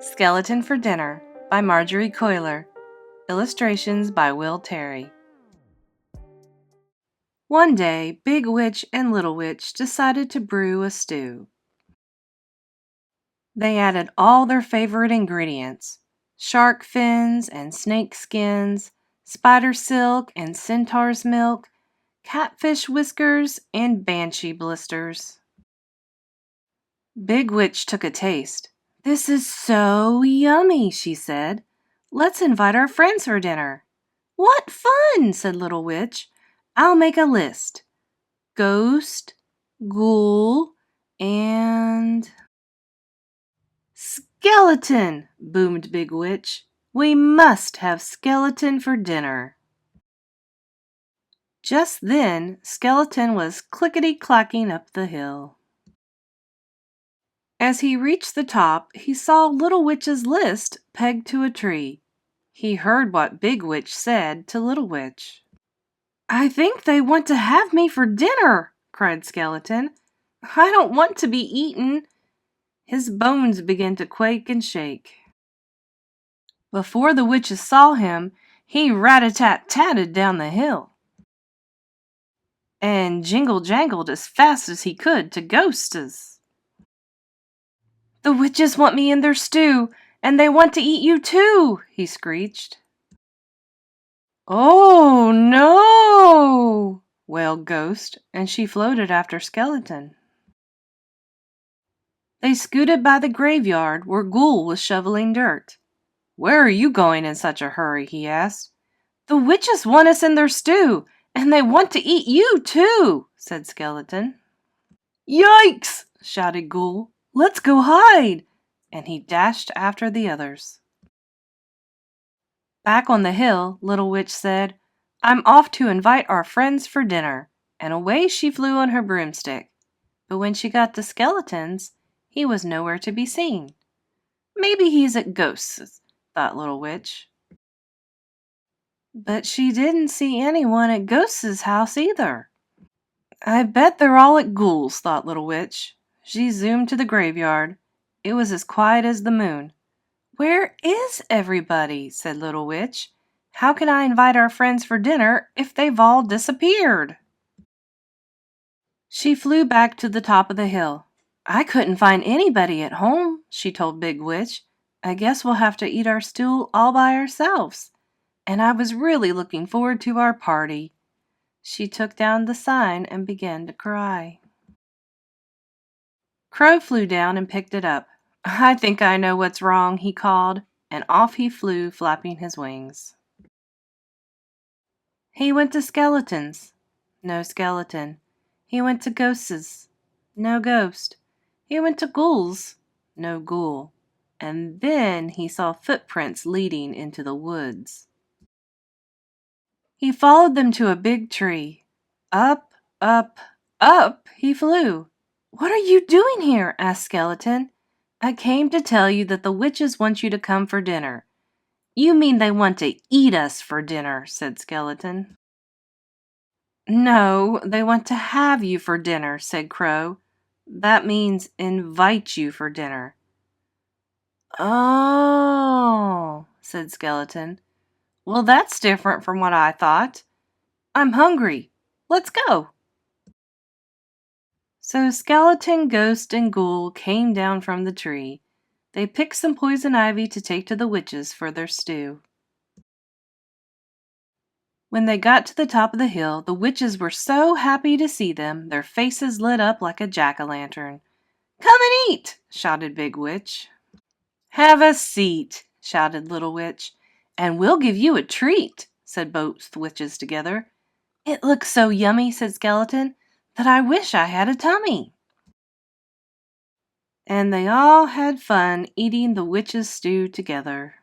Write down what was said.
Skeleton for Dinner by Marjorie Coiler. Illustrations by Will Terry. One day, Big Witch and Little Witch decided to brew a stew. They added all their favorite ingredients: shark fins and snake skins, spider silk and centaur's milk, catfish whiskers, and banshee blisters. Big Witch took a taste. "This is so yummy," she said. "Let's invite our friends for dinner." "What fun!" said Little Witch. "I'll make a list. Ghost, Ghoul, and Skeleton," boomed Big Witch. "We must have Skeleton for dinner." Just then, Skeleton was clickety-clacking up the hill. As he reached the top, he saw Little Witch's list pegged to a tree. He heard what Big Witch said to Little Witch. "I think they want to have me for dinner," cried Skeleton. "I don't want to be eaten." His bones began to quake and shake. Before the witches saw him, he rat-a-tat-tatted down the hill and jingle-jangled as fast as he could to Ghost's. "The witches want me in their stew, and they want to eat you too," he screeched. "Oh, no!" wailed Ghost, and she floated after Skeleton. They scooted by the graveyard where Ghoul was shoveling dirt. "Where are you going in such a hurry?" he asked. "The witches want us in their stew, and they want to eat you too," said Skeleton. "Yikes!" shouted Ghoul. "Let's go hide!" And he dashed after the others. Back on the hill, Little Witch said, "I'm off to invite our friends for dinner," and away she flew on her broomstick. But when she got to Skeleton's, he was nowhere to be seen. "Maybe he's at Ghost's," thought Little Witch. But she didn't see anyone at Ghost's house either. "I bet they're all at Ghoul's," thought Little Witch. She zoomed to the graveyard. It was as quiet as the moon. "Where is everybody?" said Little Witch. "How can I invite our friends for dinner if they've all disappeared?" She flew back to the top of the hill. "I couldn't find anybody at home," she told Big Witch. "I guess we'll have to eat our stew all by ourselves. And I was really looking forward to our party." She took down the sign and began to cry. Crow flew down and picked it up. "I think I know what's wrong," he called, and off he flew, flapping his wings. He went to Skeleton's. No skeleton. He went to Ghost's. No ghost. He went to Ghoul's. No ghoul. And then he saw footprints leading into the woods. He followed them to a big tree. Up, up, up he flew. "What are you doing here?" asked Skeleton. "I came to tell you that the witches want you to come for dinner." "You mean they want to eat us for dinner," said Skeleton. "No, they want to have you for dinner," said Crow. "That means invite you for dinner." "Oh," said Skeleton. "Well, that's different from what I thought. I'm hungry. Let's go." So Skeleton, Ghost, and Ghoul came down from the tree. They picked some poison ivy to take to the witches for their stew. When they got to the top of the hill, the witches were so happy to see them, their faces lit up like a jack-o'-lantern. "Come and eat!" shouted Big Witch. "Have a seat!" shouted Little Witch. "And we'll give you a treat," said both witches together. "It looks so yummy," said Skeleton, "that I wish I had a tummy." And they all had fun eating the witch's stew together.